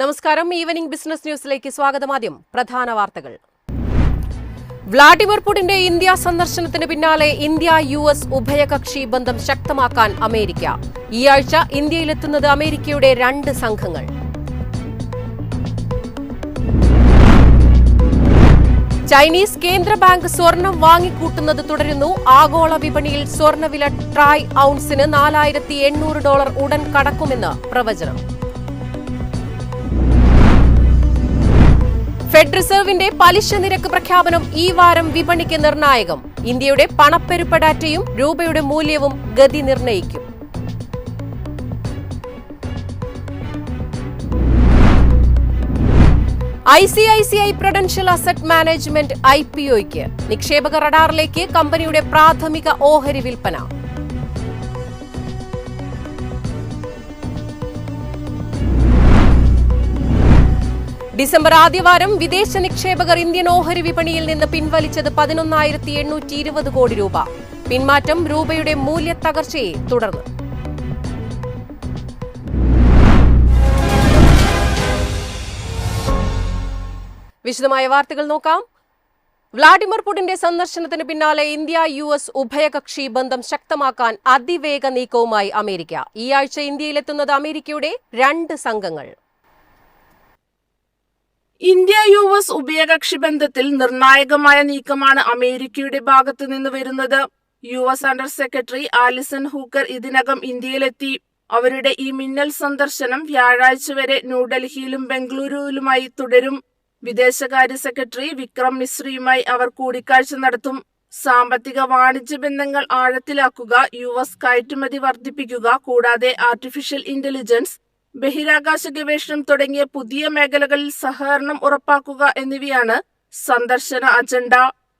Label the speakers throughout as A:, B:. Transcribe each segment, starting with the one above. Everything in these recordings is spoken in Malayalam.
A: നമസ്കാരം. ഈവനിംഗ് ബിസിനസ് ന്യൂസിലേക്ക് സ്വാഗതം. ആദ്യം പ്രധാന വാർത്തകൾ. വ്ളാഡിമിർ പുടിന്റെ ഇന്ത്യ സന്ദർശനത്തിന് പിന്നാലെ ഇന്ത്യ-US ഉഭയകക്ഷി ബന്ധം ശക്തമാക്കാൻ അമേരിക്ക. ഈ ആഴ്ച ഇന്ത്യയിലെത്തുന്നത് അമേരിക്കയുടെ 2 സംഘങ്ങൾ. ചൈനീസ് കേന്ദ്ര ബാങ്ക് സ്വർണം വാങ്ങിക്കൂട്ടുന്നത് തുടരുന്നു. ആഗോള വിപണിയിൽ സ്വർണ്ണവില ട്രായ് ഔൺസിന് $4,800 ഉടൻ കടക്കുമെന്ന് പ്രവചനം. ഫെഡ് റിസർവിന്റെ പലിശ നിരക്ക് പ്രഖ്യാപനം ഈ വാരം വിപണിക്ക് നിർണായകം. ഇന്ത്യയുടെ പണപ്പെരുപ്പ ഡാറ്റയും രൂപയുടെ മൂല്യവും ഗതി നിർണയിക്കും. ICICI പ്രൊഡൻഷ്യൽ അസറ്റ് മാനേജ്മെന്റ് IPOയ്ക്ക് നിക്ഷേപക റഡാറിലേക്ക് കമ്പനിയുടെ പ്രാഥമിക ഓഹരി വിൽപ്പന. ഡിസംബർ ആദ്യവാരം വിദേശ നിക്ഷേപകർ ഇന്ത്യൻ ഓഹരി വിപണിയിൽ നിന്ന് പിൻവലിച്ചത് 11,820 കോടി രൂപ. പിന്മാറ്റം രൂപയുടെ മൂല്യത്തകർച്ചയെ തുടർന്ന്. വിശദമായ വാർത്തകൾ നോക്കാം. വ്ളാഡിമിർ പുടിന്റെ സന്ദർശനത്തിന് പിന്നാലെ ഇന്ത്യ-US ഉഭയകക്ഷി ബന്ധം ശക്തമാക്കാൻ അതിവേഗ നീക്കവുമായി അമേരിക്ക. ഈ ആഴ്ച ഇന്ത്യയിലെത്തുന്നത് അമേരിക്കയുടെ 2 സംഘങ്ങൾ.
B: ഇന്ത്യ-US ഉഭയകക്ഷി ബന്ധത്തിൽ നിർണായകമായ നീക്കമാണ് അമേരിക്കയുടെ ഭാഗത്തു നിന്ന് വരുന്നത്. US under secretary Alison Hooker ഇതിനകം ഇന്ത്യയിലെത്തി. അവരുടെ ഈ മിന്നൽ സന്ദർശനം വ്യാഴാഴ്ച വരെ ന്യൂഡൽഹിയിലും ബംഗളൂരുവിലുമായി തുടരും. വിദേശകാര്യ സെക്രട്ടറി വിക്രം മിശ്രയുമായി അവർ കൂടിക്കാഴ്ച നടത്തും. സാമ്പത്തിക വാണിജ്യ ബന്ധങ്ങൾ ആഴത്തിലാക്കുക, US കയറ്റുമതി വർദ്ധിപ്പിക്കുക, കൂടാതെ ആർട്ടിഫിഷ്യൽ ഇന്റലിജൻസ്, ബഹിരാകാശ ഗവേഷണം തുടങ്ങിയ പുതിയ മേഖലകളിൽ സഹകരണം ഉറപ്പാക്കുക എന്നിവയാണ് സന്ദർശന അജണ്ട.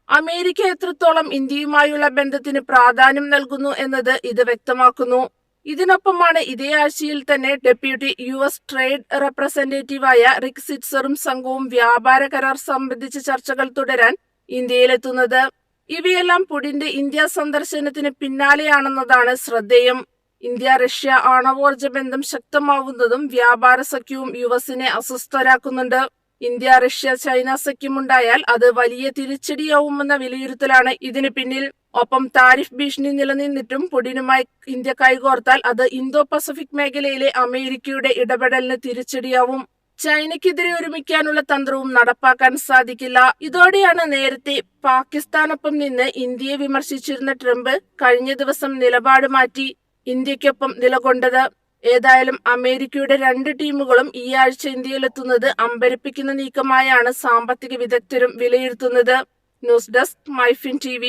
B: അമേരിക്ക എത്രത്തോളം ഇന്ത്യയുമായുള്ള ബന്ധത്തിന് പ്രാധാന്യം നൽകുന്നു എന്നത് ഇത് വ്യക്തമാക്കുന്നു. ഇതിനൊപ്പമാണ് ഇതേ ആഴ്ചയിൽ തന്നെ ഡെപ്യൂട്ടി US ട്രേഡ് റെപ്രസെന്റേറ്റീവായ റിക് സിറ്റ്സറും സംഘവും വ്യാപാര കരാർ സംബന്ധിച്ച ചർച്ചകൾ തുടരാൻ ഇന്ത്യയിലെത്തുന്നത്. ഇവയെല്ലാം പുടിന്റെ ഇന്ത്യ സന്ദർശനത്തിന് പിന്നാലെയാണെന്നതാണ് ശ്രദ്ധേയം. ഇന്ത്യ-റഷ്യ ആണവോർജ ബന്ധം ശക്തമാവുന്നതും വ്യാപാര സഖ്യവും US-നെ അസ്വസ്ഥരാക്കുന്നുണ്ട്. ഇന്ത്യ-റഷ്യ-ചൈന സഖ്യമുണ്ടായാൽ അത് വലിയ തിരിച്ചടിയാവുമെന്ന വിലയിരുത്തലാണ് ഇതിന് പിന്നിൽ. ഒപ്പം താരിഫ് ഭീഷണി നിലനിന്നിട്ടും പുടിനുമായി ഇന്ത്യ കൈകോർത്താൽ അത് ഇന്തോ പസഫിക് മേഖലയിലെ അമേരിക്കയുടെ ഇടപെടലിന് തിരിച്ചടിയാവും. ചൈനയ്ക്കെതിരെ ഒരുമിക്കാനുള്ള തന്ത്രവും നടപ്പാക്കാൻ സാധിക്കില്ല. ഇതോടെയാണ് നേരത്തെ പാകിസ്ഥാനൊപ്പം നിന്ന് ഇന്ത്യയെ വിമർശിച്ചിരുന്ന ട്രംപ് കഴിഞ്ഞ ദിവസം നിലപാട് മാറ്റി ഇന്ത്യക്കൊപ്പം നിലകൊണ്ടത്. ഏതായാലും അമേരിക്കയുടെ 2 ടീമുകളും ഈ ആഴ്ച ഇന്ത്യയിലെത്തുന്നത് അമ്പരപ്പിക്കുന്ന നീക്കമായാണ് സാമ്പത്തിക വിദഗ്ധരും വിലയിരുത്തുന്നത്. News desk MyFin TV.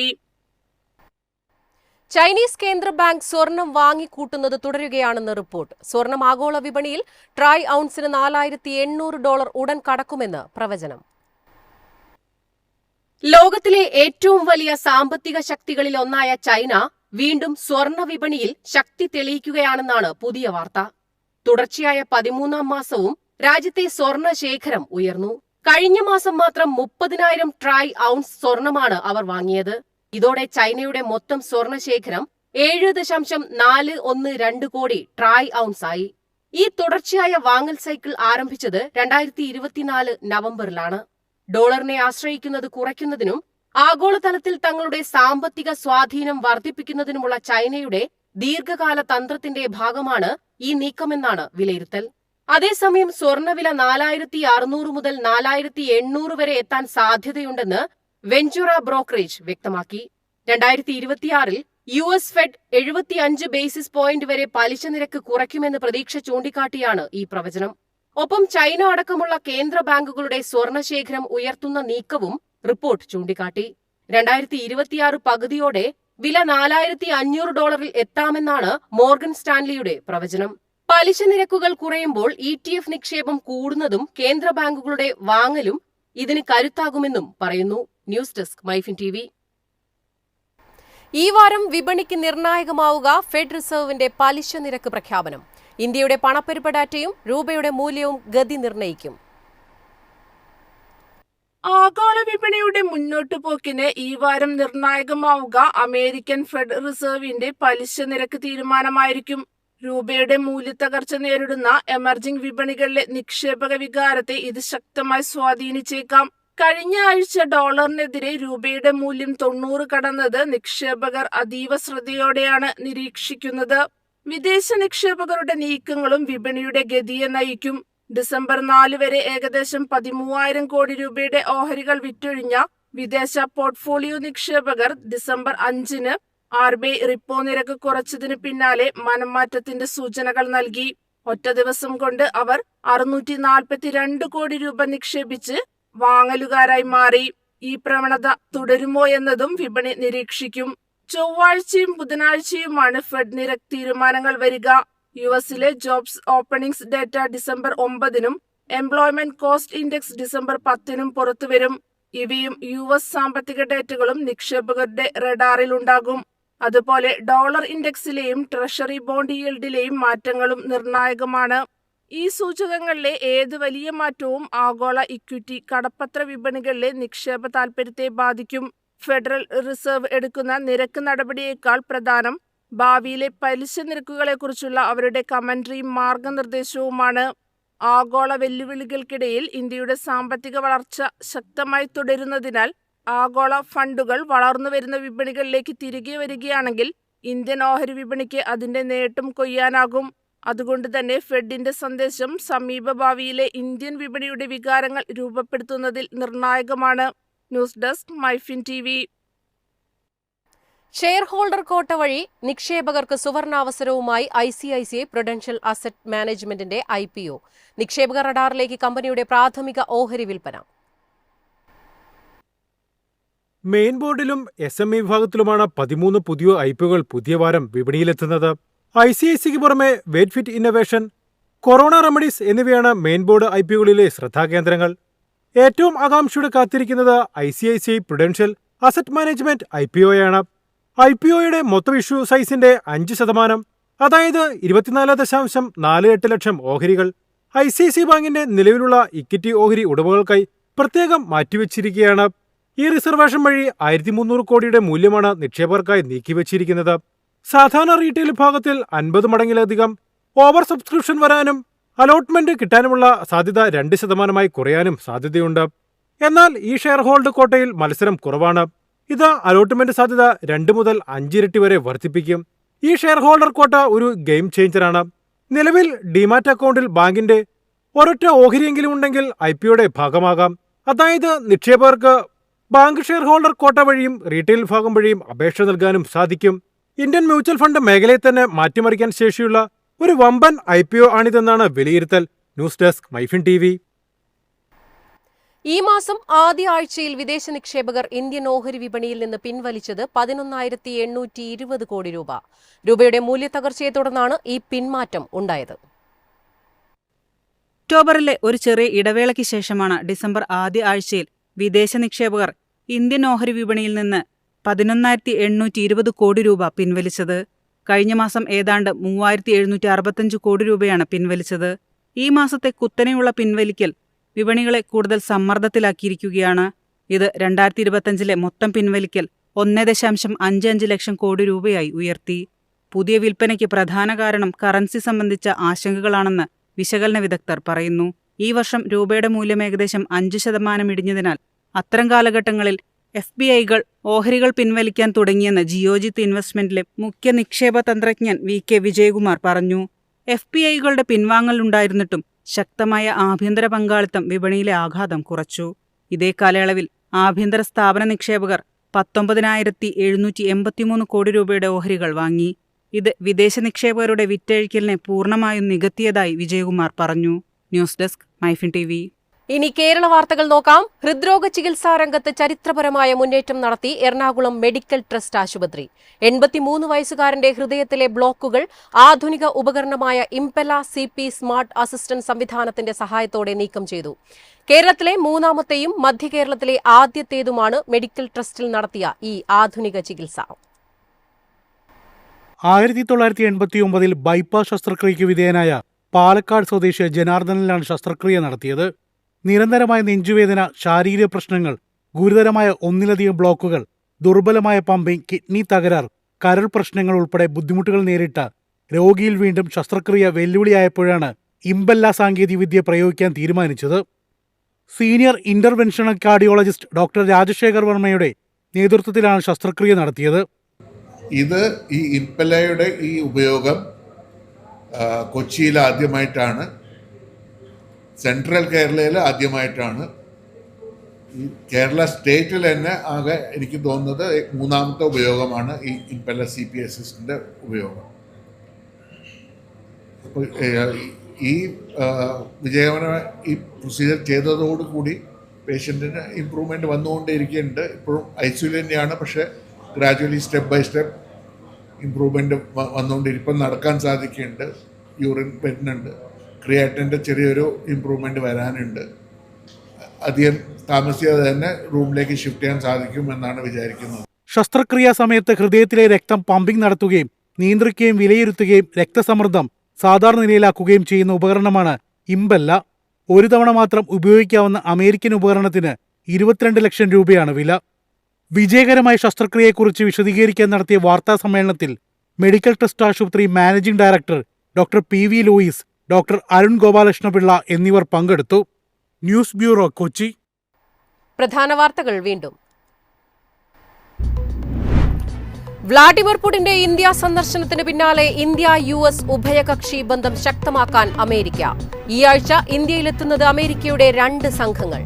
A: Chinese കേന്ദ്ര ബാങ്ക് സ്വർണം വാങ്ങിക്കൂട്ടുന്നത് തുടരുകയാണെന്ന് റിപ്പോർട്ട്. സ്വർണം ആഗോള വിപണിയിൽ ട്രായ് ഔൺസിന് $4,800 ഉടൻ കടക്കുമെന്ന് പ്രവചനം. ലോകത്തിലെ ഏറ്റവും വലിയ സാമ്പത്തിക ശക്തികളിൽ ഒന്നായ ചൈന വീണ്ടും സ്വർണ്ണ വിപണിയിൽ ശക്തി തെളിയിക്കുകയാണെന്നാണ് പുതിയ വാർത്ത. തുടർച്ചയായ 13ാം മാസവും രാജ്യത്തെ സ്വർണ്ണ ശേഖരം ഉയർന്നു. കഴിഞ്ഞ മാസം മാത്രം 30,000 ട്രായ് ഔൺസ് സ്വർണമാണ് അവർ വാങ്ങിയത്. ഇതോടെ ചൈനയുടെ മൊത്തം സ്വർണ്ണ ശേഖരം 7.412 കോടി ട്രായ് ഔൺസ് ആയി. ഈ തുടർച്ചയായ വാങ്ങൽ സൈക്കിൾ ആരംഭിച്ചത് 2024 നവംബറിലാണ്. ഡോളറിനെ ആശ്രയിക്കുന്നത് കുറയ്ക്കുന്നതിനും ആഗോളതലത്തിൽ തങ്ങളുടെ സാമ്പത്തിക സ്വാധീനം വർദ്ധിപ്പിക്കുന്നതിനുമുള്ള ചൈനയുടെ ദീർഘകാല തന്ത്രത്തിന്റെ ഭാഗമാണ് ഈ നീക്കമെന്നാണ് വിലയിരുത്തൽ. അതേസമയം സ്വർണ്ണവില 4,600 മുതൽ 4,800 വരെ എത്താൻ സാധ്യതയുണ്ടെന്ന് വെഞ്ചുറ ബ്രോക്കറേജ് വ്യക്തമാക്കി. 2026-ൽ US ഫെഡ് 75 ബേസിസ് പോയിന്റ് വരെ പലിശ നിരക്ക് കുറയ്ക്കുമെന്ന് പ്രതീക്ഷ ചൂണ്ടിക്കാട്ടിയാണ് ഈ പ്രവചനം. ഒപ്പം ചൈന അടക്കമുള്ള കേന്ദ്ര ബാങ്കുകളുടെ സ്വർണ്ണശേഖരം ഉയർത്തുന്ന നീക്കവും റിപ്പോർട്ട് ചൂണ്ടിക്കാട്ടി. 2026 പകുതിയോടെ വില $4,500 എത്താമെന്നാണ് മോർഗൻ സ്റ്റാൻലിയുടെ പ്രവചനം. പലിശ നിരക്കുകൾ കുറയുമ്പോൾ ETF നിക്ഷേപം കൂടുന്നതും കേന്ദ്ര ബാങ്കുകളുടെ വാങ്ങലും ഇതിന് കരുത്താകുമെന്നും പറയുന്നു. News desk MyFin TV. ഈ വാരം വിപണിക്ക് നിർണായകമാവുക ഫെഡ് റിസർവിന്റെ പലിശ നിരക്ക് പ്രഖ്യാപനം. ഇന്ത്യയുടെ പണപ്പെരുപ്പ ഡാറ്റയും രൂപയുടെ മൂല്യവും ഗതി നിർണയിക്കും.
B: ആഗോള വിപണിയുടെ മുന്നോട്ടു പോക്കിന് ഈ വാരം നിർണായകമാവുക അമേരിക്കൻ ഫെഡ് റിസർവിന്റെ പലിശ നിരക്ക് തീരുമാനമായിരിക്കും. രൂപയുടെ മൂല്യത്തകർച്ച നേരിടുന്ന എമർജിംഗ് വിപണികളിലെ നിക്ഷേപക വികാരത്തെ ഇത് ശക്തമായി സ്വാധീനിച്ചേക്കാം. കഴിഞ്ഞ ആഴ്ച ഡോളറിനെതിരെ രൂപയുടെ മൂല്യം 90 കടന്നത് നിക്ഷേപകർ അതീവ ശ്രദ്ധയോടെയാണ് നിരീക്ഷിക്കുന്നത്. വിദേശ നിക്ഷേപകരുടെ നീക്കങ്ങളും വിപണിയുടെ ഗതിയെ നയിക്കും. ഡിസംബർ 4 വരെ ഏകദേശം 13,000 കോടി രൂപയുടെ ഓഹരികൾ വിറ്റൊഴിഞ്ഞ വിദേശ പോർട്ട്ഫോളിയോ നിക്ഷേപകർ ഡിസംബർ 5-ന് RBI റിപ്പോ നിരക്ക് കുറച്ചതിന് പിന്നാലെ മനംമാറ്റത്തിന്റെ സൂചനകൾ നൽകി. ഒറ്റ ദിവസം കൊണ്ട് അവർ 642 കോടി രൂപ നിക്ഷേപിച്ച് വാങ്ങലുകാരായി മാറി. ഈ പ്രവണത തുടരുമോ എന്നതും വിപണി നിരീക്ഷിക്കും. ചൊവ്വാഴ്ചയും ബുധനാഴ്ചയുമാണ് ഫെഡ് നിരക്ക് തീരുമാനങ്ങൾ വരിക. യുഎസിലെ ജോബ്സ് ഓപ്പണിംഗ്സ് ഡേറ്റ ഡിസംബർ 9-നും എംപ്ലോയ്മെന്റ് കോസ്റ്റ് ഇൻഡെക്സ് ഡിസംബർ 10-നും പുറത്തുവരും. ഇവയും US സാമ്പത്തിക ഡേറ്റകളും നിക്ഷേപകരുടെ റഡാറിലുണ്ടാകും. അതുപോലെ ഡോളർ ഇൻഡെക്സിലെയും ട്രഷറി ബോണ്ട് യീൽഡിലെയും മാറ്റങ്ങളും നിർണായകമാണ്. ഈ സൂചകങ്ങളിലെ ഏത് വലിയ മാറ്റവും ആഗോള ഇക്വിറ്റി കടപ്പത്ര വിപണികളിലെ നിക്ഷേപ താൽപര്യത്തെ ബാധിക്കും. ഫെഡറൽ റിസർവ് എടുക്കുന്ന നിരക്ക് നടപടിയേക്കാൾ പ്രധാനം ഭാവിയിലെ പലിശ നിരക്കുകളെക്കുറിച്ചുള്ള അവരുടെ കമന്ററിയും മാർഗനിർദ്ദേശവുമാണ്. ആഗോള വെല്ലുവിളികൾക്കിടയിൽ ഇന്ത്യയുടെ സാമ്പത്തിക വളർച്ച ശക്തമായി തുടരുന്നതിനാൽ ആഗോള ഫണ്ടുകൾ വളർന്നുവരുന്ന വിപണികളിലേക്ക് തിരികെ വരികയാണെങ്കിൽ ഇന്ത്യൻ ഓഹരി വിപണിക്ക് അതിന്റെ നേട്ടം കൊയ്യാനാകും. അതുകൊണ്ട് തന്നെ ഫെഡിന്റെ സന്ദേശം സമീപഭാവിയിലെ ഇന്ത്യൻ വിപണിയുടെ വികാരങ്ങൾ രൂപപ്പെടുത്തുന്നതിൽ നിർണായകമാണ്. News desk MyFin TV.
A: Share holder കോട്ട വഴി നിക്ഷേപകർക്ക് സുവർണാവസരവുമായി ICICI പ്രുഡൻഷ്യൽ അസറ്റ് മാനേജ്മെന്റിന്റെ IPO. നിക്ഷേപക റഡാറിലേക്ക് കമ്പനിയുടെ പ്രാഥമിക ഓഹരി വിൽപ്പന.
C: മെയിൻ ബോർഡിലും SME വിഭാഗത്തിലുമാണ് 13 പുതിയ IPOകൾ പുതിയ വാരം വിപണിയിലെത്തുന്നത്. ICICIക്ക് പുറമെ വെയ്റ്റ്ഫിറ്റ് ഇന്നൊവേഷൻ, കൊറോണ റെമഡീസ് എന്നിവയാണ് മെയിൻ ബോർഡ് IPOകളിലെ ശ്രദ്ധാകേന്ദ്രങ്ങൾ. ഏറ്റവും ആകാംക്ഷയോടെ കാത്തിരിക്കുന്നത് ICICI പ്രുഡൻഷ്യൽ അസറ്റ് മാനേജ്മെന്റ് IPOയാണ്. IPOയുടെ മൊത്തം ഇഷ്യൂ സൈസിന്റെ 5%, അതായത് 24.48 ലക്ഷം ഓഹരികൾ ICICI ബാങ്കിന്റെ നിലവിലുള്ള ഇക്വിറ്റി ഓഹരി ഉടമകൾക്കായി പ്രത്യേകം മാറ്റിവെച്ചിരിക്കുകയാണ്. ഈ റിസർവേഷൻ വഴി 1300 കോടിയുടെ മൂല്യമാണ് നിക്ഷേപകർക്കായി നീക്കിവച്ചിരിക്കുന്നത്. സാധാരണ റീറ്റെയിൽ വിഭാഗത്തിൽ 50 മടങ്ങിലധികം ഓവർ സബ്സ്ക്രിപ്ഷൻ വരാനും അലോട്ട്മെന്റ് കിട്ടാനുമുള്ള സാധ്യത 2% കുറയാനും സാധ്യതയുണ്ട്. എന്നാൽ ഈ ഷെയർ ഹോൾഡർ കോട്ടയിൽ മത്സരം കുറവാണ്. ഇത് അലോട്ട്മെന്റ് സാധ്യത 2 മുതൽ 5 ഇരട്ടി വരെ വർദ്ധിപ്പിക്കും. ഈ ഷെയർ ഹോൾഡർ കോട്ട ഒരു ഗെയിം ചേഞ്ചറാണ്. നിലവിൽ ഡിമാറ്റ് അക്കൗണ്ടിൽ ബാങ്കിന്റെ ഒരൊറ്റ ഓഹരിയെങ്കിലും ഉണ്ടെങ്കിൽ IPOയുടെ ഭാഗമാകാം. അതായത് നിക്ഷേപകർക്ക് ബാങ്ക് ഷെയർ ഹോൾഡർ കോട്ട വഴിയും റീറ്റെയിൽ വിഭാഗം വഴിയും അപേക്ഷ നൽകാനും സാധിക്കും. ഇന്ത്യൻ മ്യൂച്വൽ ഫണ്ട് മേഖലയെ തന്നെ മാറ്റിമറിക്കാൻ ശേഷിയുള്ള ഒരു വമ്പൻ IPO ആണിതെന്നാണ് വിലയിരുത്തൽ. News desk MyFin TV.
A: ഈ മാസം ആദ്യ ആഴ്ചയിൽ വിദേശ നിക്ഷേപകർ ഇന്ത്യൻ ഓഹരി വിപണിയിൽ നിന്ന് പിൻവലിച്ചത് 11,820 കോടി രൂപ. രൂപയുടെ മൂല്യത്തകർച്ചയെ തുടർന്നാണ് ഈ പിന്മാറ്റം ഉണ്ടായത്.
D: ഒക്ടോബറിലെ ഒരു ചെറിയ ഇടവേളയ്ക്ക് ശേഷമാണ് ഡിസംബർ ആദ്യ ആഴ്ചയിൽ വിദേശ നിക്ഷേപകർ ഇന്ത്യൻ ഓഹരി വിപണിയിൽ നിന്ന് 11,820 കോടി രൂപ പിൻവലിച്ചത്. കഴിഞ്ഞ മാസം ഏതാണ്ട് 3,765 കോടി രൂപയാണ് പിൻവലിച്ചത്. ഈ മാസത്തെ കുത്തനെയുള്ള പിൻവലിക്കൽ വിപണികളെ കൂടുതൽ സമ്മർദ്ദത്തിലാക്കിയിരിക്കുകയാണ്. ഇത് 2025-ലെ മൊത്തം പിൻവലിക്കൽ 1.55 ലക്ഷം കോടി രൂപയായി ഉയർത്തി. പുതിയ വിൽപ്പനയ്ക്ക് പ്രധാന കാരണം കറൻസി സംബന്ധിച്ച ആശങ്കകളാണെന്ന് വിശകലന വിദഗ്ധർ പറയുന്നു. ഈ വർഷം രൂപയുടെ മൂല്യം ഏകദേശം 5% ഇടിഞ്ഞതിനാൽ അത്തരം കാലഘട്ടങ്ങളിൽ FPIകൾ ഓഹരികൾ പിൻവലിക്കാൻ തുടങ്ങിയെന്ന് ജിയോജിത്ത് ഇൻവെസ്റ്റ്മെന്റിലെ മുഖ്യ നിക്ഷേപ തന്ത്രജ്ഞൻ VK വിജയകുമാർ പറഞ്ഞു. FPIകളുടെ പിൻവാങ്ങലുണ്ടായിരുന്നിട്ടും ശക്തമായ ആഭ്യന്തര പങ്കാളിത്തം വിപണിയിലെ ആഘാതം കുറച്ചു. ഇതേ കാലയളവിൽ ആഭ്യന്തര സ്ഥാപന നിക്ഷേപകർ 19,783 കോടി രൂപയുടെ ഓഹരികൾ വാങ്ങി. ഇത് വിദേശ നിക്ഷേപകരുടെ വിറ്റഴിക്കലിനെ പൂർണ്ണമായും നികത്തിയതായി വിജയകുമാർ പറഞ്ഞു. News desk MyFin TV.
A: ഇനി കേരള വാർത്തകൾ നോക്കാം. ഹൃദ്രോഗ ചികിത്സാ രംഗത്ത് ചരിത്രപരമായ മുന്നേറ്റം നടത്തി എറണാകുളം മെഡിക്കൽ ട്രസ്റ്റ് ആശുപത്രി. 83 വയസ്സുകാരന്റെ ഹൃദയത്തിലെ ബ്ലോക്കുകൾ ആധുനിക ഉപകരണമായ ഇംപെല CP സ്മാർട്ട് അസിസ്റ്റന്റ് സംവിധാനത്തിന്റെ സഹായത്തോടെ നീക്കം ചെയ്തു. കേരളത്തിലെ മൂന്നാമത്തെയും മധ്യ കേരളത്തിലെ ആദ്യത്തേതുമാണ് മെഡിക്കൽ ട്രസ്റ്റിൽ നടത്തിയ ഈ ആധുനിക ചികിത്സ.
E: 1989-ൽ ബൈപ്പാസ് ശസ്ത്രക്രിയയ്ക്ക് വിധേയനായ പാലക്കാട് സ്വദേശി ജനാർദ്ദനിലാണ് ശസ്ത്രക്രിയ നടത്തിയത്. നിരന്തരമായ നെഞ്ചുവേദന, ശാരീരിക പ്രശ്നങ്ങൾ, ഗുരുതരമായ ഒന്നിലധികം ബ്ലോക്കുകൾ, ദുർബലമായ പമ്പിംഗ്, കിഡ്നി തകരാർ, കരൾ പ്രശ്നങ്ങൾ ഉൾപ്പെടെ ബുദ്ധിമുട്ടുകൾ നേരിട്ട രോഗിയിൽ വീണ്ടും ശസ്ത്രക്രിയ വെല്ലുവിളിയായപ്പോഴാണ് ഇംബെല്ല സാങ്കേതികവിദ്യ പ്രയോഗിക്കാൻ തീരുമാനിച്ചത്. Senior interventional cardiologist doctor Rajasekhar വർമ്മയുടെ നേതൃത്വത്തിലാണ് ശസ്ത്രക്രിയ നടത്തിയത്.
F: ഇത് ഈ ഇംപെല്ലയുടെ ഈ ഉപയോഗം കൊച്ചിയിൽ ആദ്യമായിട്ടാണ്, സെൻട്രൽ കേരളയിൽ ആദ്യമായിട്ടാണ്, ഈ കേരള സ്റ്റേറ്റിൽ തന്നെ ആകെ എനിക്ക് തോന്നുന്നത് മൂന്നാമത്തെ ഉപയോഗമാണ് ഈ ഇംപെല്ല CP അസിസ്റ്റിൻ്റെ ഉപയോഗം. അപ്പോൾ ഈ വിജയകരമായ ഈ പ്രൊസീജിയർ ചെയ്തതോടുകൂടി പേഷ്യൻറ്റിന് ഇമ്പ്രൂവ്മെൻറ്റ് വന്നുകൊണ്ടേയിരിക്കുന്നുണ്ട്. ഇപ്പോഴും ICU തന്നെയാണ്, പക്ഷേ gradually step by step improvement വന്നുകൊണ്ടിരിപ്പം നടക്കാൻ സാധിക്കുന്നുണ്ട്. യൂറിൻ വരുന്നുണ്ട്, ക്രിയാറ്റിൻ്റെ ചെറിയൊരു ഇമ്പ്രൂവ്മെൻറ്റ് വരാനുണ്ട്. അധികം താമസിയാതെ തന്നെ റൂമിലേക്ക് ഷിഫ്റ്റ് ചെയ്യാൻ സാധിക്കുമെന്നാണ് വിചാരിക്കുന്നത്.
E: ശസ്ത്രക്രിയാ സമയത്ത് ഹൃദയത്തിലെ രക്തം പമ്പിംഗ് നടത്തുകയും നിയന്ത്രിക്കുകയും വിലയിരുത്തുകയും രക്തസമ്മർദ്ദം സാധാരണ നിലയിലാക്കുകയും ചെയ്യുന്ന ഉപകരണമാണ് ഇംബെല്ല. ഒരു തവണ മാത്രം ഉപയോഗിക്കാവുന്ന അമേരിക്കൻ ഉപകരണത്തിന് 22 ലക്ഷം രൂപയാണ് വില. വിജയകരമായ ശസ്ത്രക്രിയയെക്കുറിച്ച് വിശദീകരിക്കാൻ നടത്തിയ വാർത്താ സമ്മേളനത്തിൽ മെഡിക്കൽ ട്രസ്റ്റ് ആശുപത്രി managing director doctor PV Louis, doctor Arun Gopalakrishnapillai എന്നിവർ പങ്കെടുത്തു. News bureau, Kochi.
A: പ്രധാന വാർത്തകൾ വീണ്ടും. വ്ളാഡിമിർ പുടിന്റെ ഇന്ത്യ സന്ദർശനത്തിന് പിന്നാലെ ഇന്ത്യ-US ഉഭയകക്ഷി ബന്ധം ശക്തമാക്കാൻ അമേരിക്ക. ഈ ആഴ്ച ഇന്ത്യയിലെത്തുന്നത് അമേരിക്കയുടെ 2 സംഘങ്ങൾ.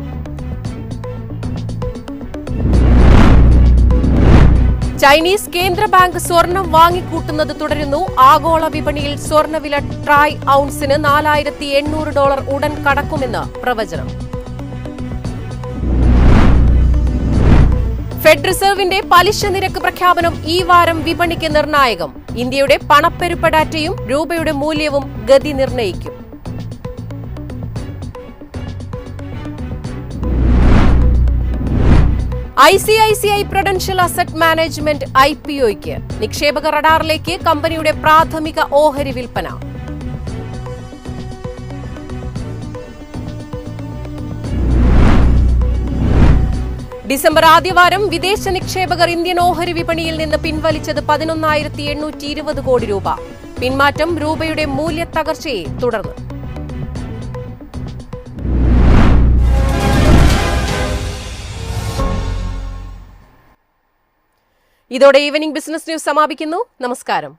A: ചൈനീസ് കേന്ദ്ര ബാങ്ക് സ്വർണം വാങ്ങിക്കൂട്ടുന്നത് തുടരുന്നു. ആഗോള വിപണിയിൽ സ്വർണ്ണവില ട്രായ് ഔൺസിന് $4,800 ഉടൻ കടക്കുമെന്ന് പ്രവചനം. ഫെഡ് റിസർവിന്റെ പലിശ നിരക്ക് പ്രഖ്യാപനം ഈ വാരം വിപണിക്ക് നിർണായകം. ഇന്ത്യയുടെ പണപ്പെരുപ്പ ഡാറ്റയും രൂപയുടെ മൂല്യവും ഗതി നിർണയിക്കും. ICICI പ്രൊഡൻഷ്യൽ അസറ്റ് മാനേജ്മെന്റ് IPOയ്ക്ക് നിക്ഷേപക റഡാറിലേക്ക് കമ്പനിയുടെ പ്രാഥമിക ഓഹരി വിൽപ്പന. ഡിസംബർ ആദ്യവാരം വിദേശ നിക്ഷേപകർ ഇന്ത്യൻ ഓഹരി വിപണിയിൽ നിന്ന് പിൻവലിച്ചത് 11,820 കോടി രൂപ. പിന്മാറ്റം രൂപയുടെ മൂല്യത്തകർച്ചയെ തുടർന്ന്. ഇതോടെ ഈവനിംഗ് ബിസിനസ് ന്യൂസ് സമാപിക്കുന്നു. നമസ്കാരം.